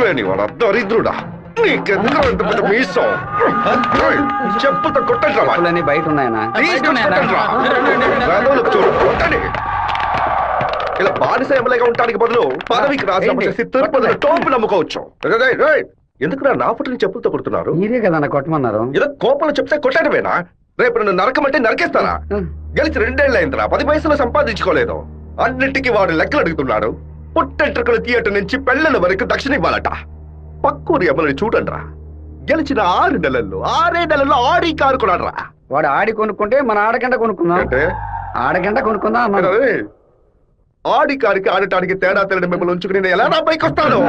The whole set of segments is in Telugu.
లేనివాడా దరిద్రుడా నీకెందుకు ఇంత పెద్ద మీసం చెప్పులతో కొట్టండి బయట ఉన్నాయనా చూడు కొట్టండి ఇలా బానిస ఎమ్మెల్యేగా ఉండడానికి బదులు పదవికి రాజీనామా చేసి తిరుపతిలో టోపులు నమ్ముకోవచ్చు. ఎందుకు నా ఫోటోని చెప్పులతో కొడుతున్నారు? మీరే కదా కొట్టమన్నారు. ఏదో కోపంలో చెప్తే కొట్టడమేనా? రేపు నన్ను నరకమంటే నరికేస్తారా? గెలిచి 2 ఏళ్ళు అయిందిరా, 10 పైసలు సంపాదించుకోలేదు. అన్నిటికీ వాడు లెక్కలు అడుగుతున్నాడు. పుట్టెంట్రుకలు థియేటర్ నుంచి పెళ్లల వరకు దక్షిణ ఇవ్వాలట. పక్కూరి ఎమ్మెల్యేని చూడండిరా, గెలిచిన 6 నెలల్లో ఆడి కారు కొన్నాడు రా. వాడు ఆడి కొనుక్కుంటే మన ఆడగంట కొనుక్కుందాం అంటే ఆడగంట కొనుక్కుందాం అన్నాడు. ఆడి కారికి ఆడటానికి తేడా తెలియని మిమ్మల్ని ఉంచుకుని నేను ఎలా నా పైకి వస్తాను?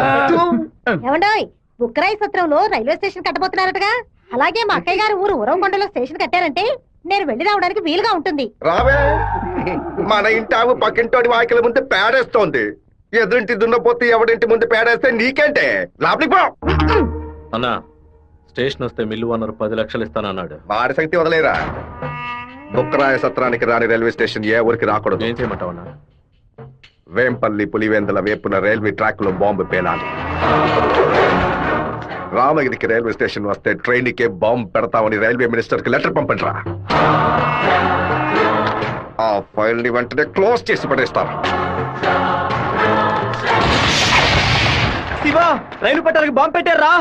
ఏమండోయ్, బుక్కరాయి సత్రంలో రైల్వే స్టేషన్ కట్టబోతున్నారటగా. అలాగే మా అక్కయ్య గారు ఊరు ఉరవకొండలో స్టేషన్ కట్టారంటే నేను వెళ్లి రావడానికి వీలుగా ఉంటుంది. రావే, మన ఇంటావు పక్కింటోడి వాకిల ముందు పేడేస్తోంది. ఎదురింటి దున్నపోతే ఎవడింటి ముందు పేడేస్తే నీకేంటే? లోపలికి పో. అన్నా, స్టేషన్ వస్తే మిల్లు ఓనర్ 10 లక్షలు ఇస్తానన్నాడు. వాడి శక్తి వదలేరా. బుక్కరాయ సత్రానికి రాని రైల్వే స్టేషన్ ఏ ఊరికి రాకూడదు. ఏం చేయమంటావు అన్నా? వేంపల్లి పులివెందుల వేపున రైల్వే ట్రాక్ లో బాంబు పేలాలి. రామగిరికి రైల్వే స్టేషన్ వస్తే ట్రైన్ కే బాంబు పెడతామని రైల్వే మినిస్టర్ కి లెటర్ పంపండిరా. ఆ ఫైల్ ని వెంటనే క్లోజ్ చేసి పడేస్తారు. శివా, రైలు పట్టాలకు బాంబు పెట్టారా?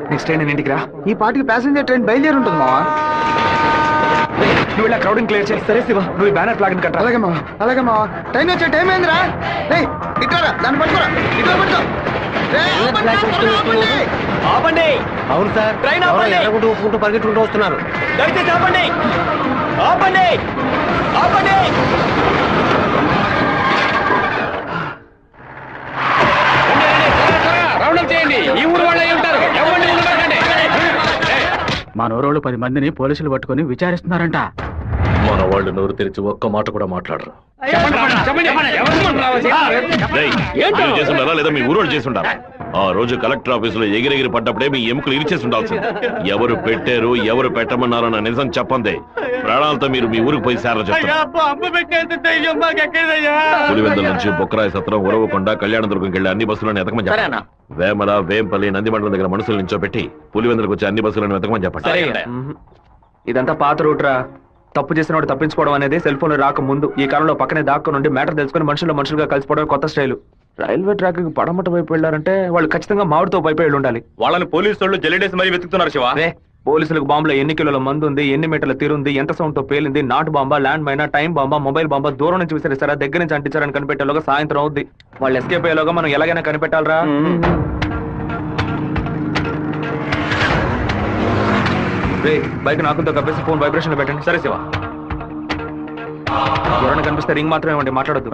నెక్స్ట్ ట్రైన్ ఇంటికి రా. ఈ పాటికి ప్యాసింజర్ ట్రైన్ బయలుదేరి ఉంటుంది మావా. నువ్వు ఇలా క్రౌడింగ్ క్లియర్ చేసి. సరే శివ, నువ్వు బ్యానర్ ఫ్లాగ్ కట్టా. అలాగే మావా, అలాగే మావా. ట్రైన్ వచ్చే టైం ఏందిరా? ఇట్లా దాన్ని పట్టుకోరా, ఇట్లా పట్టుకో. ఆపండి. అవును సార్, ట్రైన్ ఆపండి. ఎగురుకుంటూ పరిగెట్టుకుంటూ వస్తున్నారు. దయచేసి ఆపండి, ఆపండి, ఆపండి. ఈ ఊరు వాళ్ళే ఉంటారు. మా నోరోళ్ళు 10 మందిని పోలీసులు పట్టుకుని విచారిస్తున్నారంట. మన వాళ్ళు నోరు తెరిచి ఒక్క మాట కూడా మాట్లాడరు. లేదా మీ ఊరోళ్ళు చేసుంటారా? ఆ రోజు కలెక్టర్ ఆఫీసులో ఎగిరెగిరి పడ్డప్పుడే మీ ఎముకలు ఇరిచేసి ఉండాల్సింది. ఎవరు పెట్టారు, ఎవరు పెట్టమన్నారో నా నిజం చెప్పందే. ప్రాణాలతో మీరు మీ ఊరికి పోయి సేర చెప్తారు. పులివెందుల నుంచి బొక్కరాయ సత్రం, ఉరవకొండ, కళ్యాణదుర్గంకి వెళ్ళి అన్ని బస్సులను ఎతకమని చెప్పండి. వేమల, వేంపల్లి, నందిమండలం దగ్గర మనుషులు నించోబెట్టి పులివెందులకు వచ్చి అన్ని బస్సులను వెతకమని చెప్పండి. ఇదంతా పాత రూట్ రా. తప్పు చేసిన వాడు తప్పించుకోవడం అనేది సెల్ ఫోన్ రాక ముందు. ఈ కాలంలో పక్కనే దాక్కు నుండి మ్యాటర్ తెలుసుకుని మనుషులుగా కలిసిపోవడం కొత్త స్టైల్. రైల్వే ట్రాక్ పడమట వైపు వెళ్ళారంటే వాళ్ళు ఖచ్చితంగా మామిడితో వైపు వెళ్ళి ఉండాలి. వాళ్ళని పోలీసు వాళ్ళు జల్లెడేసి మరీ వెతుకుతున్నారు శివ. పోలీసులకు బాంబులో ఎన్ని కిలోల మందు ఉంది, ఎన్ని మీటర్ల తీరుంది, ఎంత సౌండ్ తో పేలింది, నాటు బాంబా, ల్యాండ్ మైనా, టైం బాంబా, మొబైల్ బాంబా, దూరం నుంచి విసిరేసారా, దగ్గర నుంచి అంటించారని కనిపెట్టేలోగా సాయంత్రం అవుద్ది. వాళ్ళు ఎస్కేప్ అయ్యేలోగా మనం ఎలాగైనా కనిపెట్టాలరా. బైక్ నాకుంతో కప్పేసి ఫోన్ వైబ్రేషన్ లో పెట్టండి. సరే శివ. ఎవరైనా కనిపిస్తే రింగ్ మాత్రమే ఇవ్వండి, మాట్లాడద్దు.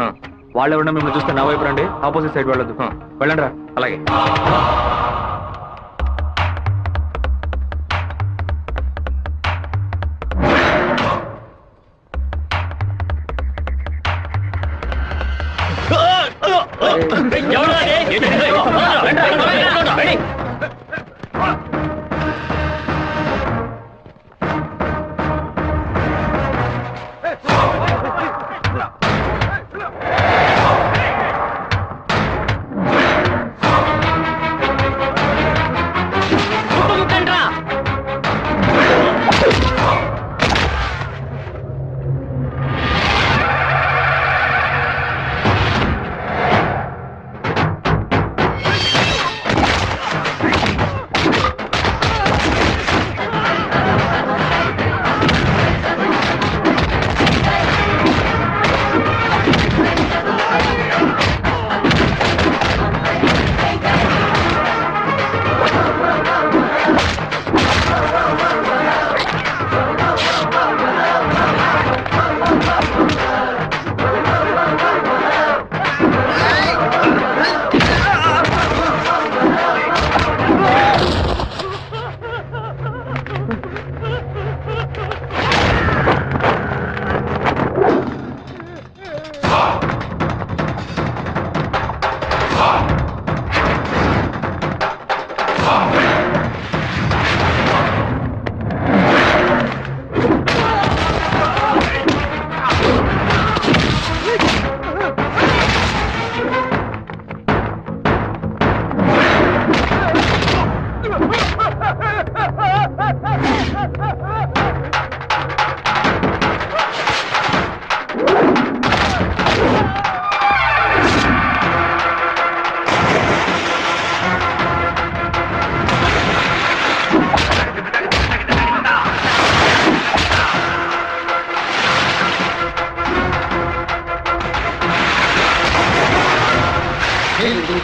వాళ్ళు ఎవరైనా మిమ్మల్ని చూస్తే నా వైపు రండి, ఆపోజిట్ సైడ్ వెళ్ళొద్దు. వెళ్ళండి రా. అలాగే.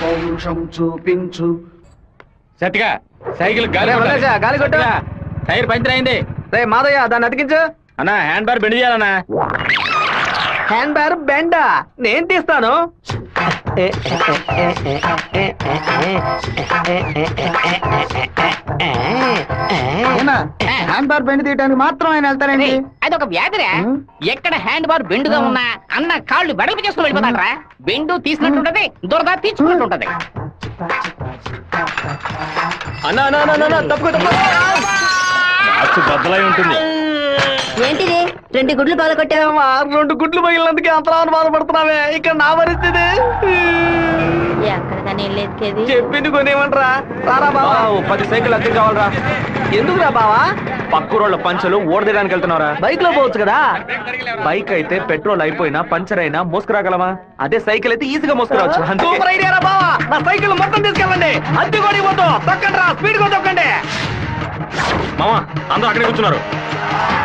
పౌరుషం చూపించు. సత్తిగా సైకిల్ గాలి అరే, వదిలేసా, గాలి కొట్టు. టైర్ పంచర్ అయింది. రే మాదయ్య దాన్ని అతికించు. అన్నా హ్యాండ్ బార్ బెండ్ చేయాలన్నా. హ్యాండ్ బ్యార్ బెండా నేను తీస్తాను. హ్యాండ్ బార్ బెండ్ తీయడానికి మాత్రం ఆయన వెళ్తారండి. అదొక వ్యాధిరా. ఎక్కడ హ్యాండ్ బార్ బెండుగా ఉన్నా అన్న కాళ్ళు వెడల్పు చేసుకుని వెళ్ళిపోతాడరా. బెండు తీసినట్టుంటది, దురద తీర్చుకున్నట్టుంటది. అన్నా అన్నా అన్నా, అన్నా తప్పుకో తప్పుకో. మార్చు బద్దలై ఉంటుంది. ఏంటిది 2 గుడ్లు పాలు కొట్టావు? 2 గుడ్లు పగిలినందుకే అంతలా బాధపడుతున్నావే. ఇక్కడ నా పరిస్థితి ఎక్కడికని వెళ్ళేది? చెప్పింది కొనేమంటరా. రారా బావా 10 సైకిల్ అద్దె కావాలరా. ఎందుకురా బావా? పక్కూరోళ్ళ పంచలు ఓడదీయడానికి వెళ్తున్నారా? బైక్ లో పోవచ్చు కదా. బైక్ అయితే పెట్రోల్ అయిపోయినా పంచర్ అయినా మోసుకురాగలమా? అదే సైకిల్ అయితే ఈజీగా మోసుకురావచ్చు. సూపర్ ఐడియా రా బావా. నా సైకిల్ మొత్తం తీసుకెళ్ళండి. అద్దె కూడా ఇవ్వద్దు. తొక్కండి రా, స్పీడ్ గా తొక్కండి. మామా అందరూ అక్కడే కూర్చున్నారు.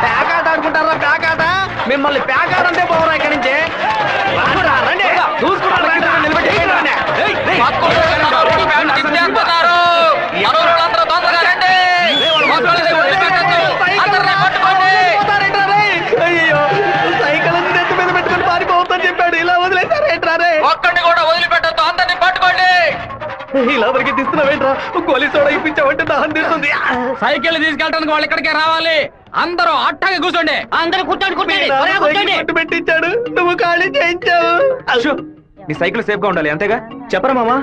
ప్యాకాట ఆడుకుంటారా? ప్యాకాట మిమ్మల్ని ప్యాకాట అంటే పోవరా ఇక్కడి నుంచి. రానురా, రండి. చూసుకున్నారా? నిలబెట్టి రండి. ఏయ్, ఏయ్. అయ్యో, సైకిల్ నెత్తి మీద పెట్టుకుని పారిపోవద్దని చెప్పాడు. ఇలా వదిలేసారేంట్రా రే? ఒక్కడిని కూడా వదిలిపెట్టద్దు, అందరిని పట్టుకోండి. ఇలా వరకు తీస్తున్నావేంట్రా? గోలీ సోడా ఇప్పించావంటే దాహం తీస్తుంది. సైకిల్ తీసుకెళ్ళడానికి వాళ్ళు ఇక్కడికే రావాలి. అందరూ అట్టాగే కూర్చోండి. అందరూ కూర్చోండి, కూర్చోండి, మీ త్వరగా నాన్న కూర్చోండి. సైకిల్ పట్టు పెట్టించాడు, నువ్వు ఖాళీ చేయించావు. అశో, నీ సైకిల్ సేఫ్ గా ఉండాలి అంతేగా. చెప్పరా మామా?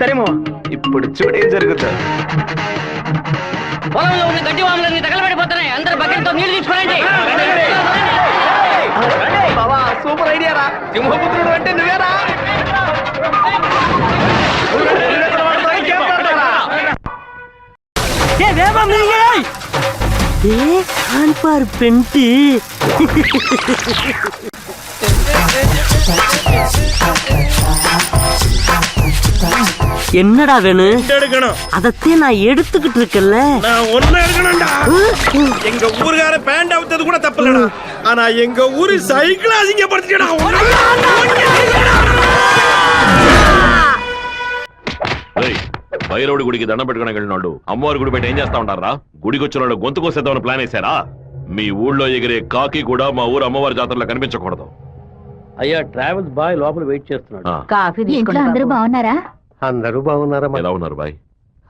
సరే మామా, ఇప్పుడు చూడేం జరుగుతుంది. పొలంలో ఉన్న గడ్డి వాములన్నీ తగలబడిపోతున్నాయి. అందరూ బకెట్తో నీళ్లు తీసుకోండి. బావా సూపర్ ఐడియా రా. సింహపుత్రుడు అంటే నువ్వేరా? என்னடா வேணும்? அதத்தே நான் எடுத்துக்கிட்டு இருக்கேன்ல. நான் ஒன்னும் எடுக்கணும்டா. எங்க ஊருக்கார பேண்ட் அவுத்தது கூட தப்பில்லடா. ஆனா எங்க ஊரு சைக்கிள் அசிங்கப்படுத்திட்டா. భైరవుడి గుడికి దండం పెట్టుకుని వెళ్ళినాడు. అమ్మవారి గుడి పెట్టి ఏం చేస్తా ఉంటారా? గుడికి వచ్చిన వాళ్ళు గొంతు కోసేద్దామని ప్లాన్ వేశారా? మీ ఊళ్ళో ఎగిరే కాకి కూడా మా ఊరు అమ్మవారి జాతరలో కనిపించకూడదు. అయ్యా ట్రావెల్స్ బాయ్ లోపల వెయిట్ చేస్తున్నాడు. ఆ, కాఫీ ఇంట్లో అందరూ బాగున్నారా? అందరూ బాగున్నారమ్మా. ఎలా ఉన్నారు బాయ్?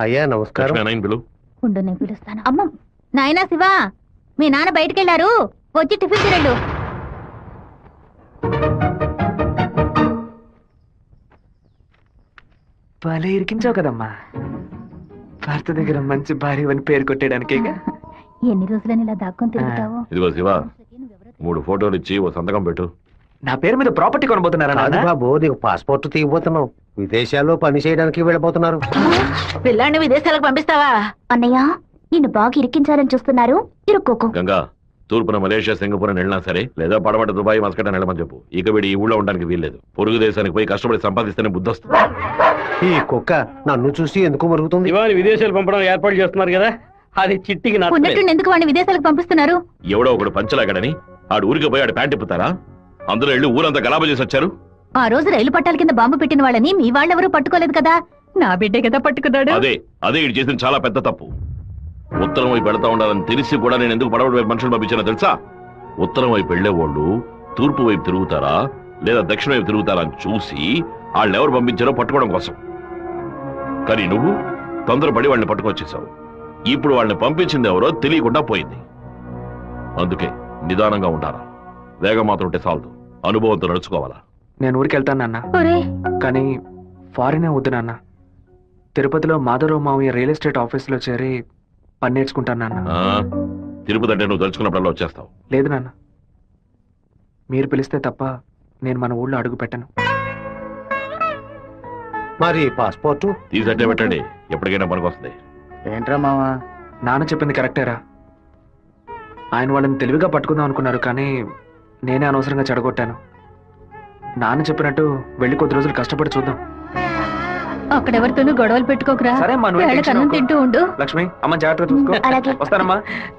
అయ్యా నమస్కారం. లక్ష్మీ పిలు. ఉండు నేను పిలుస్తాను. అమ్మ నాయనా శివ, మీ నాన్న బయటికెళ్ళారు, వచ్చి టిఫిన్ తినండు. భలే ఇరికించావు కదమ్మా. భర్త దగ్గర మంచి భార్య అని పేరు కొట్టేయడానికి. ఎన్ని రోజులని ఇలా దాక్కొని తిరుగుతావు? ఇదిగో శివ, 3 ఫోటోలు ఇచ్చి ఓ సంతకం పెట్టు. నా పేరు మీద ప్రాపర్టీ కొనబోతున్నారా నాన్న? బాబు నీకు పాస్పోర్ట్ తీయబోతున్నావు. విదేశాల్లో పని చేయడానికి వెళ్ళబోతున్నారు. పిల్లాన్ని విదేశాలకు పంపిస్తావా? అన్నయ్య నిన్ను బాగా ఇరికించాలని చూస్తున్నారు, ఇరుక్కోకు. గంగా, తూర్పున మలేషియా, సింగపూర్ అని వెళ్ళినా సరే, లేదా పడమట దుబాయ్, మస్కట్ అని వెళ్ళమని చెప్పు. ఇక వీడి ఈ ఊళ్ళో ఉండడానికి వీల్లేదు. పొరుగు దేశానికి పోయి కష్టపడి సంపాదిస్తేనే బుద్ధి వస్తుంది. ఈ కుక్క నన్ను చూసి ఎందుకు మరుగుతుంది? ఇవాళ విదేశాలు పంపడం ఏర్పాటు చేస్తున్నారు కదా, అది చిట్టికి ఉన్నట్టుండి ఎందుకు వాడిని విదేశాలకు పంపిస్తున్నారు? ఎవడో ఒకడు పంచలాగడని ఆడు ఊరికి పోయి ఆడు ప్యాంట్ ఇప్పుతారా? అందులో వెళ్ళి ఊరంతా గలాబా చేసి వచ్చారు. ఆ రోజు రైలు పట్టాల కింద బాంబు పెట్టిన వాళ్ళని మీ వాళ్ళెవరూ పట్టుకోలేదు కదా. నా బిడ్డే కదా పట్టుకున్నాడు. అదే ఇటు చేసిన చాలా పెద్ద తప్పు. ఉత్తరం వైపు వెళతా ఉండాలని తెలిసి కూడా నేను ఎందుకు పడవడి వైపు మనుషులు పంపించానో తెలుసా? ఉత్తరం వైపు వెళ్లేవాళ్ళు తూర్పు వైపు తిరుగుతారా లేదా దక్షిణ వైపు తిరుగుతారా అని చూసి వాళ్ళని ఎవరు పంపించారో పట్టుకోవడం కోసం. కానీ నువ్వు తొందరపడి వాళ్ళని పట్టుకొచ్చేసావు. ఇప్పుడు వాళ్ళని పంపించింది ఎవరో తెలియకుండా పోయింది. అందుకే నిదానంగా ఉంటారా. వేగం మాత్రం ఉంటే చాలదు, అనుభవంతో నడుచుకోవాలా. నేను ఊరికి వెళ్తాను నాన్న, ఒరేయ్, కానీ ఫారినే వద్దు నాన్న. తిరుపతిలో మాధవరావు మావయ్య రియల్ ఎస్టేట్ ఆఫీసులో చేరి పని నేర్చుకుంటాను నాన్న. తిరుపతి అంటే నువ్వు తలుచుకున్నప్పుడల్లా వచ్చేస్తావు. లేదు నాన్న, మీరు పిలిస్తే తప్ప నేను మన ఊళ్ళో అడుగు పెట్టను. మరి పాస్పోర్ట్ తీసట్టే పెట్టండి, ఎప్పటికైనా పనికొస్తుంది. ఏంట్రా మావా? నాన్న చెప్పింది కరెక్టేరా. ఆయన వాళ్ళని తెలివిగా పట్టుకుందాం అనుకున్నారు, కానీ నేనే అనవసరంగా చెడగొట్టాను. నాన్న చెప్పినట్టు వెళ్ళి కొద్ది రోజులు కష్టపడి చూద్దాం. అక్కడెవరితోనూ గొడవలు పెట్టుకోకరా. సరే అమ్మా, నువ్వు వేళకి అన్నం తింటూ ఉండు. లక్ష్మి అమ్మ జాగ్రత్తగా చూసుకో. అలాగే. వస్తానమ్మా.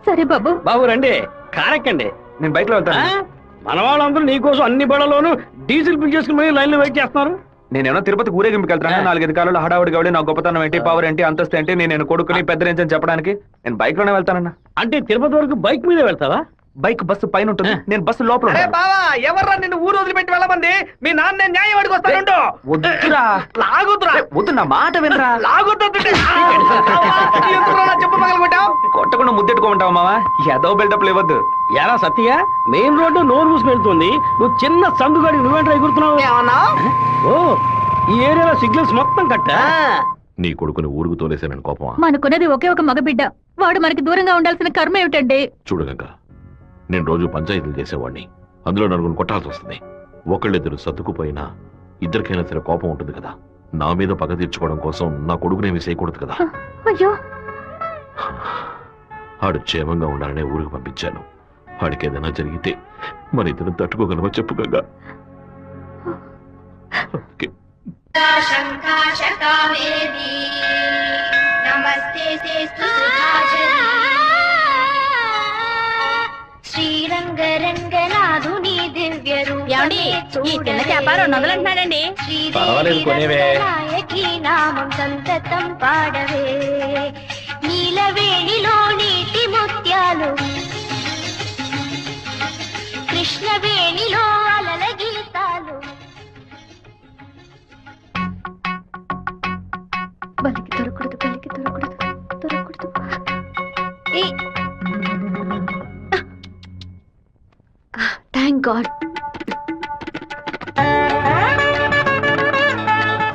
సరే బాబు. బాబు రండి, కారెక్కండి. నేను బైక్ లో వెళ్తాను. మన వాళ్ళందరూ నీకోసం అన్ని బళ్ళలోనూ డీజిల్ ఫిల్ చేసుకుని లైన్ లో వెయిట్ చేస్తున్నారు. నేనేమో తిరుపతి ఊరేగింపుకి వెళ్తాను. 4-5 కాలంలో హడావుడి గవడి నా గొప్పతనం ఏంటి, పవర్ ఏంటి, అంతస్తు ఏంటి, నేను కొడుకుని పెద్ద రేంజ్ అని చెప్పడానికి నేను బైక్ లోనే వెళ్తానన్నా. అంటే తిరుపతి వరకు బైక్ మీద వెళ్తావా? బైక్ బస్సు పైన ఉంటుంది, నేను బస్సు లోపల ఉంటాను. బావా ఎవర్రా నిన్ను ఊరు వదిలిపెట్టి వెళ్ళమంది? మీ నాన్న న్యాయం అడిగి వస్తానుండు. వద్దురా, లాగుతురా. వద్దు, నా మాట వినరా. చెప్పు పగలగొట్టావు. కొట్టకుండా ముద్దెట్టుకోమంటావా మావా? ఏదో బిల్డప్ ఇవ్వద్దు. ఎరా సత్య, మెయిన్ రోడ్డు నోరు మూసుకు వెళ్తుంది, నువ్వు చిన్న సందుగాడి నువ్వేంట్రా ఎగురుతున్నావు? ఓ, ఈ ఏరియాలో సిగ్నల్స్ మొత్తం కట్టా. నీ కొడుకుని ఊరుకు తోలేసానని కోపమా? మనకున్నది ఒకే ఒక మగబిడ్డ, వాడు మనకి దూరంగా ఉండాల్సిన కర్మ ఏమిటండి? చూడు గంగ, నేను రోజు పంచాయతీలు చేసేవాడిని, అందులో నలుగురు కొట్టాల్సి వస్తుంది. ఒకళ్ళిద్దరు సర్దుకుపోయినా ఇద్దరికైనా సరే కోపం ఉంటుంది కదా. నా మీద పగ తీర్చుకోవడం కోసం నా కొడుకునేమి చేయకూడదు కదా. అయ్యో, ఆడు క్షేమంగా ఉండాలనే ఊరికి పంపించాను. వాడికి ఏదైనా జరిగితే మన ఇద్దరు తట్టుకోగలమా చెప్పు గంగా? శ్రీరంగరంగనాథుని దివ్య రూపమే ఈ చిన్న చేప 200 అంటున్నాడండి. శ్రీదేవి నామం సంతతం పాడవే, నీలవేణిలో నీటి ముత్యాలు, కృష్ణవేణిలో అలల గీతాలు. బలికి దొరకూడదు, బలికి దొరకూడదు, దొరకూడదు. Thank God.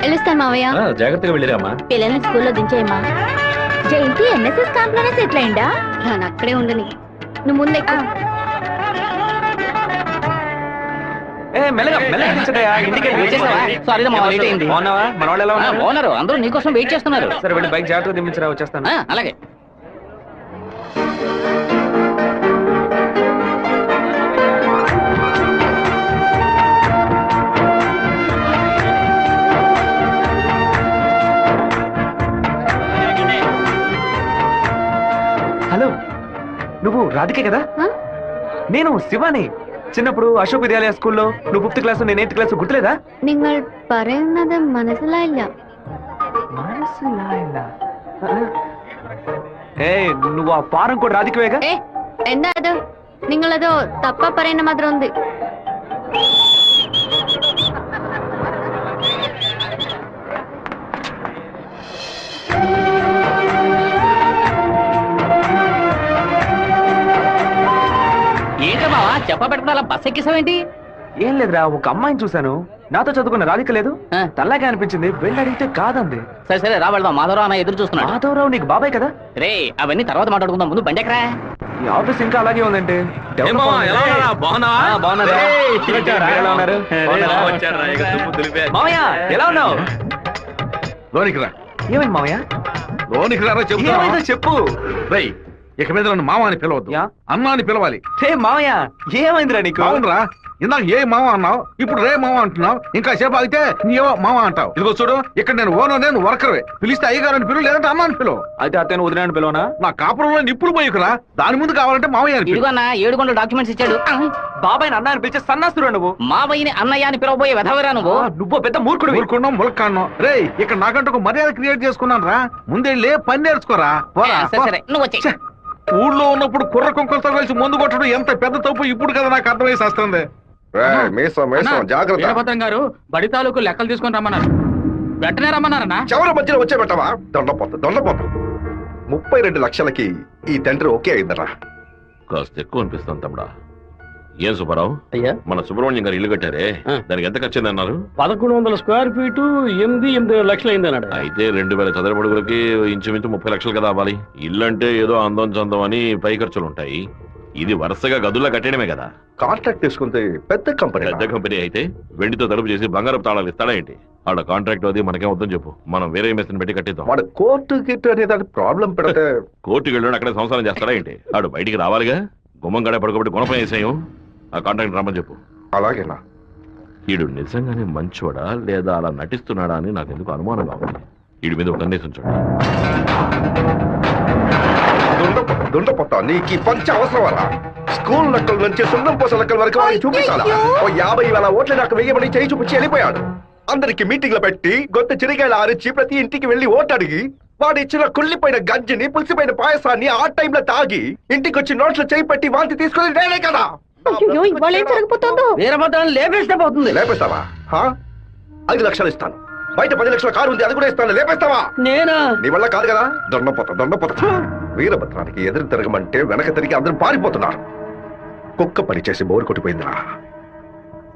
వెళ్ళొస్తాను మావయ్య. జాగ్రత్తగా వెళ్ళిరామా. పిల్లల్ని స్కూల్లో దించేయమ్మా. జయంతి ఎన్ఎస్ఎస్ క్యాంప్ లోనే సెటిల్ అయిందా? నేను అక్కడే ఉండని, నువ్వు ముందే. అందరూ నీకోసం వెయిట్ చేస్తున్నారు. సరే వెళ్ళి బైక్ జాగ్రత్తగా దింపించరా, వచ్చేస్తాను. అలాగే. హలో, నువ్వు రాధికే కదా? నేను శివాని. చిన్నప్పుడు అశోక్ విద్యాలయ స్కూల్లో నువ్వు 5th క్లాస్, నేను 8th క్లాస్, గుర్తులేదా? നിങ്ങൾ പറയുന്നത് മനസ്സിലായില്ല. నువ్వు ఆ ఫారం కూడా రాధికవేగా? എന്താ അത്? നിങ്ങളത് തപ്പ പറയുന്ന മാത്രം ഉണ്ട്. ఏంటో బావా చెప్పబెట్టుకుని అలా బస్ ఎక్కేసావేంటి? ఏం లేదురా, ఒక అమ్మాయిని చూశాను, నాతో చదువుకున్న రాధిక లేదు, తల్లాగా అనిపించింది, వెళ్ళి అడిగితే కాదంది. సరే సరే రా వెళ్దాం, మాధవరావు అన్న ఎదురు చూస్తున్నాడు. మాధవరావు నీకు బాబాయ్ కదా? రే అవన్నీ తర్వాత మాట్లాడుకుందాం, ముందు బండి ఎక్కరా. ఈ ఆఫీస్ ఇంకా అలాగే ఉందంటే. మామయ్య ఎలా ఉన్నావు? లోనికి రా. ఏమైంది మామయ్య? లోనికి రా ఏమైందో చెప్పు. రేయ్, ఇక మీద నన్ను మామ అని పిలవద్దు, అమ్మ అని పిలవాలి. రే మామయ్య ఏమైందిరా నీకు? అవునరా, ఇందాక ఏ మామ అన్నావు, ఇప్పుడు రే మామ అంటున్నావు, ఇంకా సేపు ఆగితే నీవో మామ అంటావు. ఇదిగో చూడు, ఇక్కడ నేను ఓనర్, నేను వర్కర్వే. పిలిస్తే అయ్యగారు అని పిలువు, లేదంటే అమ్మ అని పిలువు. అయితే అతను వదిలేని పిలవనా? నా కాపురంలో నిప్పులు పోయికురా, దాని ముందు కావాలంటే మామయ్య అని పిలువు. ఇదిగో అన్న 7 గంటల డాక్యుమెంట్స్ ఇచ్చాడు. బాబాయ్ అన్న అని పిలిచే సన్నాస్తురా నువ్వు. మావయ్యని అన్నయ్య అని పిలవబోయే వెధవరా నువ్వు. నువ్వు పెద్ద మూర్ఖుడు. ఊరుకున్నాం, ములక్కాన్నాం. రే, ఇక్కడ నాకంటూ ఒక మర్యాద క్రియేట్ చేసుకున్నాను రా. ముందెళ్ళి పని నేర్చుకోరా. సరే నువ్వు వచ్చే. ఊళ్ళో ఉన్నప్పుడు కుర్ర కుంకలతో కలిసి ముందు కొట్టడం ఎంత పెద్ద తప్పు ఇప్పుడు కదా నాకు అర్థమై వస్తుంది. వీరభద్రం గారు బడి తాలూకు లెక్కలు తీసుకొని రమ్మన్నారు, వెంటనే రమ్మన్నారన్నా. చివరి మధ్యలో వచ్చే పెట్టవా? దొండపోతు 32 లక్షలకి ఈ తండ్రి ఓకే అయిందరా. కాస్త ఎక్కువ అనిపిస్తాను తమ్ముడా. ఏం సుబ్బారావు, అయ్యా మన సుబ్రహ్మణ్యం గారు ఇల్లు కట్టారే, దానికి ఎంత ఖర్చు అన్నారు? 1100 స్క్వేర్ ఫీటు 8 లక్షలు అయింది అన్నాడు. అయితే 2000 చదరపు అడుగులకి ఇంచుమించు 30 లక్షలు కదా అవ్వాలి. ఇల్లు అంటే ఏదో అందం చందం అని పై ఖర్చులు ఉంటాయి, ఇది వరుసగా గదుల్లో కట్టడమే కదా. కాంట్రాక్ట్ తీసుకుంటే పెద్ద కంపెనీ అయితే వెండితో తలుపు చేసి బంగారపు తాళాలు ఇస్తాడా ఏంటి? ఆడ కాంట్రాక్ట్ అది మనకేం వద్దని చెప్పు, మనం వేరే మేస్త్రిని పెట్టి కట్టిద్దాం. వాడు కోర్టు గిట్టు అనే దాని ప్రాబ్లం పెడితే కోర్టుకి వెళ్ళి అక్కడే సంసారం చేస్తాడా ఏంటి? ఆడు బయటికి రావాలిగా. గుమ్మం గడే పడుకోబెట్టి గుణపం వేసేయం. ఆ కాంట్రాక్ట్ రమ్మని చెప్పు. అలాగేనా? వీడు నిజంగానే మంచోడా లేదా అలా నటిస్తున్నాడా అని నాకు ఎందుకు అనుమానంగా ఉంది. వీడి మీద ఒక కన్నేసి ఉంచండి. దుండపోతా నీకు ఈ పంచ అవసరమరా? స్కూల్ లెక్కల నుంచి సున్నం పోస లెక్కల వరకు వాడిని చూపించాలా? ఓ 50,000 ఓట్లు నాకు వెయ్యమని చేయి చూపించి వెళ్ళిపోయాడు. అందరికి మీటింగ్లు పెట్టి గొంతు చిరిగాయలు ఆరించి ప్రతి ఇంటికి వెళ్లి ఓటు అడిగి వాడు ఇచ్చిన కుళ్ళిపోయిన గంజిని పులిసిపోయిన పాయసాన్ని ఆ టైంలో తాగి ఇంటికి వచ్చి నోట్లో చేయి పెట్టి వాంతి తీసుకుని నేనే కదా. అయ్యో ఇవాళ ఏం జరగబోతోందో? వీరభద్రాన్ని లేపేస్తే పోతుంది. లేపేస్తావా? 5 లక్షలు ఇస్తాను. బయట 10 లక్షల కారు ఉంది, అది కూడా ఇస్తాను. లేపేస్తావా? నేనా? నీ వల్ల కాదు కదా. దొండపోతా వీరభద్రానికి ఎదురు తిరగమంటే వెనక తిరిగి అందరూ పారిపోతున్నారు. కుక్క పని చేసి బోరు కొట్టిపోయిందిరా.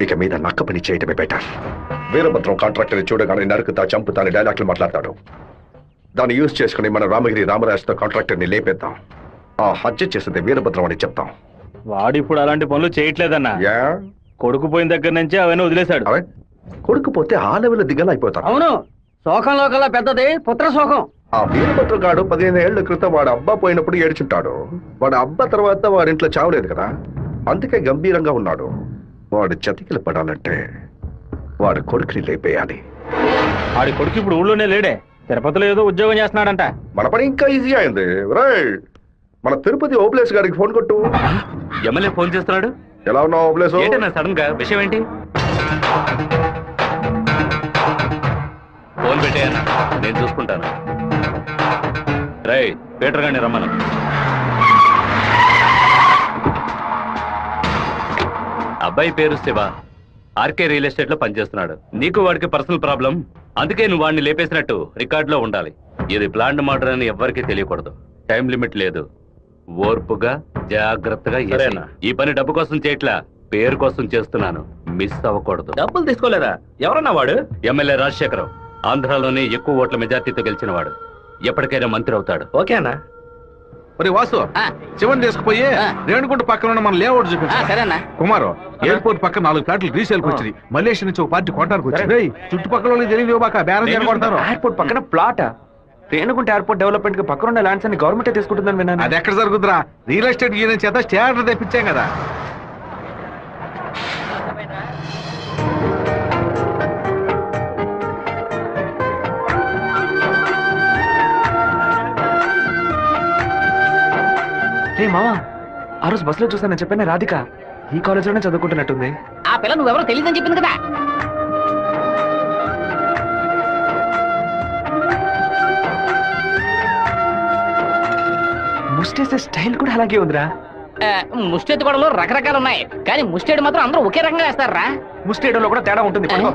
ఇక మీద నక్క పని చేయటమే బెటర్. వీరభద్రం కాంట్రాక్టర్ చూడగానే నరుకుతా చంపుతా అని డైలాగ్లు మాట్లాడతాడు. దాన్ని యూజ్ చేసుకుని మన రామగిరి రామరాజుతో కాంట్రాక్టర్ ని లేపేద్దాం. ఆ హత్య చేసింది వీరభద్రం అని చెప్తాం. వాడు ఇప్పుడు అలాంటి పనులు చేయట్లేదన్నా. కొడుకు పోయిన దగ్గర నుంచి అవన్నీ వదిలేశాడు. అవే కొడుకు పోతే ఆ లెవెల్ దిగలా అయిపోతాడు. అవును, శోకంలో కల్లా పెద్దది పుత్ర శోకం. ఆ వీరభద్రం గాడు 15 ఏళ్ల క్రితం వాడు అబ్బా పోయినప్పుడు ఏడ్చుంటాడు. వాడు అబ్బా తర్వాత వాడింట్లో చావలేదు కదా, అందుకే గంభీరంగా ఉన్నాడు. వాడు చతికిలు పడాలంటే వాడు కొడుకుని లేపేయాలి. వాడి కొడుకు ఇప్పుడు ఊళ్ళోనే లేడే, తిరుపతిలో ఏదో ఉద్యోగం చేస్తున్నాడంట. మన పని ఇంకా ఈజీ అయింది. మన తిరుపతి ఓబ్లేస్ గారికి ఫోన్ కొట్టు. ఎమ్మెల్యే ఫోన్ చేస్తున్నాడు. ఎలా ఉన్నావు ఓబ్లేస్? సడన్ గా విషయం ఏంటి? ఫోన్ పెట్టేయన్నా, నేను చూసుకుంటాను. రై పీటర్ గారిని రమ్మను. అబ్బాయి పేరు శివ, ఆర్కే రియల్ ఎస్టేట్ లో పనిచేస్తున్నాడు. నీకు వాడికి పర్సనల్ ప్రాబ్లం, అందుకే నువ్వు వాడిని లేపేసినట్టు రికార్డులో ఉండాలి. ఇది ప్లాంట్ మర్డర్ అని ఎవ్వరికీ తెలియకూడదు. టైం లిమిట్ లేదు. ఓర్పుగా జాగ్రత్తగా చేయాలి. ఈ పని డబ్బు కోసం చేయట్లా, పేరు కోసం చేస్తున్నాను. మిస్ అవ్వకూడదు. డబ్బులు తీసుకోలేదా? ఎవరన్నా వాడు? ఎమ్మెల్యే రాజశేఖరం, ఆంధ్రాలోనే ఎక్కువ ఓట్ల మెజార్టీతో గెలిచిన వాడు. ఎప్పటికైనా మంత్రి అవుతాడు. ఓకేనా? మరి వాసు, శివన్ తీసుకుపోయి రేణుగుంట పక్కన ఉన్న మన లేఅవుట్ చూపించా. కుమారు, ఎయిర్పోర్ట్ పక్కన 4 ఫ్లాట్లు రీసేల్కి వచ్చింది. మలేషియా నుంచి ఒక పార్టీ కొట్టడానికి వచ్చింది. చుట్టుపక్కల వాళ్ళకి తెలియదు బాక బేరం చేయకూడతారు. ఎయిర్పోర్ట్ పక్కన ప్లాట్, రేణుగుంట ఎయిర్పోర్ట్ డెవలప్మెంట్ కి పక్కన ఉన్న ల్యాండ్స్ అన్ని గవర్నమెంట్ తీసుకుంటుందని విన్నాను. అది ఎక్కడ జరుగుతురా? రియల్ ఎస్టేట్ యూనియన్ చేత స్టాండర్డ్ తెప్పించాం కదా. మావా, ఆ రోజు బస్సులో చూసానని చెప్పాను రాధిక ఈ కాలేజ్ లోనే చదువుకుంటున్నట్టుంది. ఆ పిల్ల నువ్వెవరో తెలియదని చెప్పింది కదా. ముస్టేసే స్టైల్ కూడా అలాగే ఉందిరా. ముష్టెత్తు గొడవలు రకరకాలు ఉన్నాయి, కానీ ముష్టేడు మాత్రం అందరూ ఒకే రకంగా వేస్తారా? ముస్టేడోలో కూడా తేడా ఉంటుంది. పడుకో.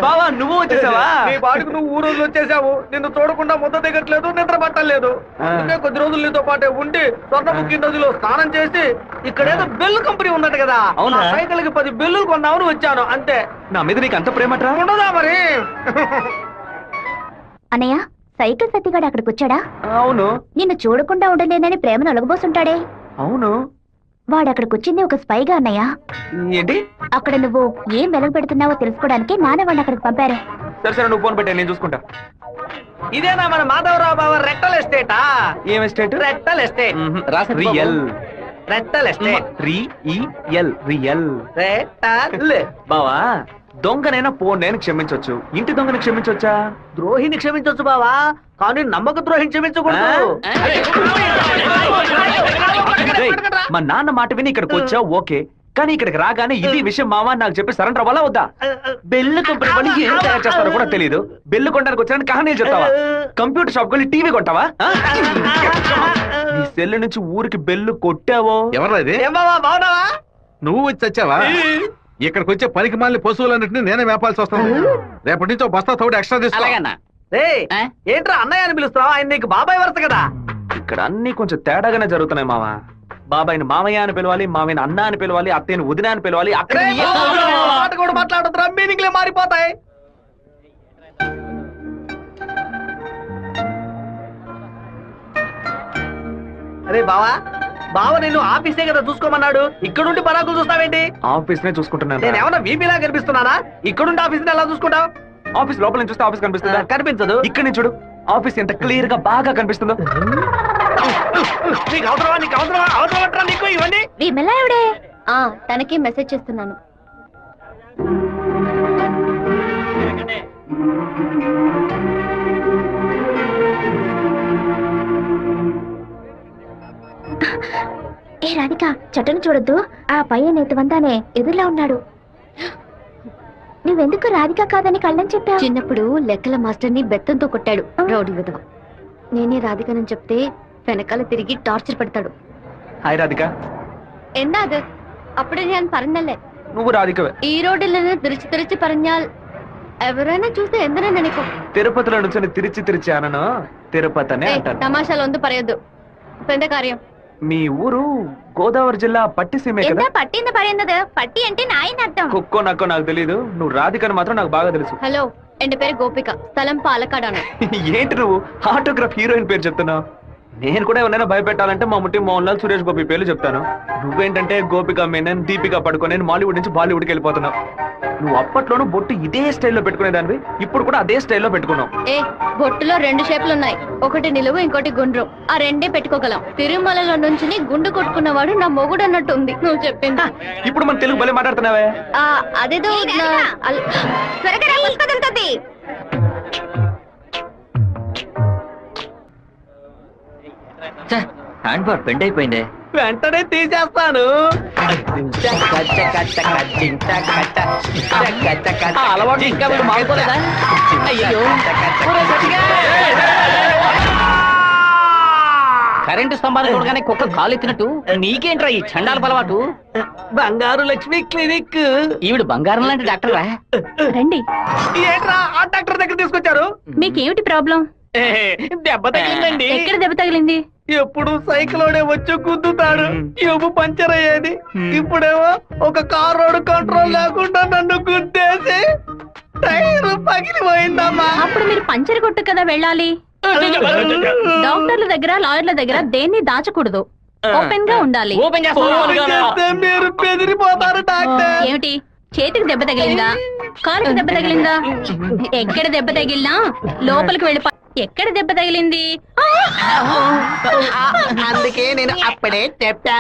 బావా, నువ్వు వచ్చేసావా? నీ బాడుకు నువ్వు ఊరోజు వచ్చేసావు. నిన్ను చూడకుండా ముద్ద దిగట్లేదు, నిద్ర పట్టలేదు. అందుకే కొద్ది రోజులు నీతో పాటే ఉండి స్వర్ణముఖి నదిలో స్నానం చేసి ఇక్కడేదో బెల్లు కంపెనీ ఉన్నట్టు కదా, అవునా? సైకిల్ కి 10 బెల్లులు కొన్నామని వచ్చాను అంతే. నా మీద నీకు అంత ప్రేమట్రా? ఉండదా మరి? అన్నయ్య, సైకిల్ సత్తిగాడు అక్కడికి వచ్చాడా? అవును. నిన్ను చూడకుండా ఉండలేనని ప్రేమను ఒలగబోసుంటాడే. అవును. వాడు అక్కడికి వచ్చింది ఒక స్పైగా అన్నయ్య. ఏంటి? అక్కడ నువ్వు ఏం వెలగ పెడుతున్నావో తెలుసుకోవడానికి నాన్న వాడిని అక్కడికి పంపారు. సరే సరే, నువ్వు ఫోన్ పెట్టా, నేను చూసుకుంటా. ఇదేనా మన మాధవరావు బావ రెట్టల్ ఎస్టేటా? ఏం ఎస్టేట్? రెట్టల్ ఎస్టేట్. రియల్. రెట్టల్ ఎస్టేట్. రియల్. రెట్టల్. బావా, దొంగనైనా నేను క్షమించొచ్చు, ఇంటి దొంగని క్షమించొచ్చా? ద్రోహిని క్షమించొచ్చు బావా, కానీ నమ్మక ద్రోహిని క్షమించకూడదు. రేయ్, మా నాన్న మాట విని ఇక్కడికి వచ్చావు ఓకే, కానీ ఇక్కడికి రాగానే ఇది విషయం మావా నాకు చెప్పి సరెండర్ అవ్వాలా వద్దా? బెల్లు కంపెనీ వాళ్ళు ఏం తయారు చేస్తారో కూడా తెలియదు. బెల్లు కొనడానికి వచ్చానని కహానీ చెప్తావా? కంప్యూటర్ షాప్ వెళ్ళి టీవీ కొంటావా? నీ సెల్ నుంచి ఊరికి బెల్లు కొట్టావో? ఎవరా ఇది? ఏం బావా, బావున్నావా? నువ్వు వచ్చి వచ్చావా? ఇక్కడికి వచ్చే పనికి మాలిన పశువులన్నింటినీ నేనే మేపాల్సి వస్తాను. రేపటి నుంచి బస్తా తోడు ఎక్స్ట్రా తీసుకో. ఏంట్రా అన్నయ్య అని పిలుస్తావు? ఆయన నీకు బాబాయ్ వరుస కదా. ఇక్కడ అన్ని కొంచెం తేడాగానే జరుగుతున్నాయి మావా. బాబాయిని మామయ్య అని పిలవాలి, మామయ్యని అన్న అని పిలవాలి, అత్తయ్యని వదిన అని పిలవాలి. అక్కడ మాట కూడా మాట్లాడుతున్నా, మీనింగ్లే మారిపోతాయి. అరే బావా, బావ నిన్ను ఆఫీసే కదా చూసుకోమన్నాడు, ఇక్కడుండి పరాకులు చూస్తావేంటి? ఆఫీస్ నే చూసుకుంటున్నాను నేను ఏమన్నా వీపీలా కనిపిస్తున్నానా? ఇక్కడుండి ఆఫీస్ ఎలా చూసుకుంటావు? ఆఫీస్ లోపల నుంచి చూస్తే ఆఫీస్ కనిపిస్తుందా? కనిపించదు. ఇక్కడ నుంచి చూడు, ఆఫీస్ ఎంత క్లియర్ గా బాగా కనిపిస్తుందో. నీకు అవసరమా, నీకు అవసరమా, అవసరమట్రా నీకు ఇవన్నీ? విమలా ఎవడే? తనకి మెసేజ్ చేస్తున్నాను. ఏ రాధిక, చట్టను చూడొద్దు. ఆ పయ్యన్ ఎత్తువంతానే ఎదురులా ఉన్నాడు. నువ్వెందుకు రాధిక కాదని కళ్ళని చెప్పావు? చిన్నప్పుడు లెక్కల మాస్టర్ ని బెత్తంతో కొట్టాడు రౌడీ విధవ. నేనే రాధికనని చెప్తే వెనకాల తిరిగి టార్చర్ పెడతాడు. హాయ్ రాధిక. എന്താ അത്? అప్పుడే నేను പറഞ്ഞല്ലേ నువ్వు రాధికవే. ఈ రోడ్డులను తిరిచి പറഞ്ഞാൽ ఎవరైనా చూస్తే ఎందరని అనుకో. తిరుపతిలో నుంచి తిరిచి తిరిచి అనను తిరుపతి అనే అంటాను. తమాషాలు ఒందు పరయొద్దు. పెద్ద కార్యం. మీ ఊరు గోదావరి జిల్లా పట్టిసీమే కదా? పట్టింది పడింది. పట్టి అంటే నాయన అర్థం. కుక్కో నక్కో నాకు తెలియదు, నువ్వు రాధికని మాత్రం నాకు బాగా తెలుసు. హలో, ఎన్ పేరు గోపిక, స్థలం పాలకాడాను. ఏంటి నువ్వు ఆటోగ్రాఫ్ హీరోయిన్ పేరు చెప్తున్నావు? నేను కూడా ఎవరైనా భయపెట్టాలంటే మా ముట్టి మోహన్ లాల్, సురేష్ గోపి పేర్లు చెప్తాను. నువ్వేంటంటే గోపిక మేనన్, దీపిక పడుకొని మాలీవుడ్ నుంచి బాలీవుడ్కి వెళ్ళిపోతున్నావు. నువ్వు అప్పట్లోనూ బొట్టు ఇదే స్టైల్లో పెట్టుకునేదానివి, ఇప్పుడు కూడా అదే స్టైల్లో పెట్టుకున్నావు. ఏ బొట్టులో 2 షేపులు ఉన్నాయి, ఒకటి నిలువు ఇంకోటి గుండ్రం. ఆ రెండే పెట్టుకోగలం. తిరుమలలో నుంచి గుండు కొట్టుకున్నవాడు నా మొగుడు అన్నట్టు ఉంది నువ్వు చెప్పింది. ఇప్పుడు మన తెలుగు భలే మాట్లాడుతున్నావే. అదేదో హ్యాండ్ బార్ బెండ్ అయిపోయింది. వెంటనే తీసేస్తాను. అలవాటు ఇంకా మీరు మారుకోలేదా? అయ్యో, కరెంటు స్తంభాలు చూడగానే కుక్క కాలు ఎత్తినట్టు నీకేంట్రా ఈ చండాల అలవాటు? బంగారు లక్ష్మి క్లినిక్. ఈవిడ బంగారం లాంటి డాక్టర్ రా. రండి. ఏంట్రా ఆ డాక్టర్ దగ్గర తీసుకొచ్చారు? మీకేమిటి ప్రాబ్లం? దెబ్బ తగిలిందండి. ఎక్కడ దెబ్బ తగిలింది? ఎప్పుడు సైకిలోనే వచ్చి గుద్దుతాడు, ఎబు పంచర్ అయ్యేది. ఇప్పుడేమో ఒక కార్ రోడ్ కంట్రోల్ లేకుండా నన్ను గుద్దేసి టైర్ పగిలిపోయిందమ్మా. అప్పుడు మీరు పంచర్ కొట్టు కదా వెళ్ళాలి. డాక్టర్ల దగ్గర, లాయర్ల దగ్గర దేన్ని దాచకూడదు. ఓపెన్ గా ఉండాలి. మీరు బెదిరిపోతారు డాక్టర్. ఏమిటి, చేతికి దెబ్బ తగిలిందా, కాలుకి దెబ్బ తగిలిందా? ఎక్కడ దెబ్బ తగిలినా లోపలికి వెళ్ళి ఎక్కడ దెబ్బ తగిలింది? అందుకే నేను అప్పుడే చెప్పా.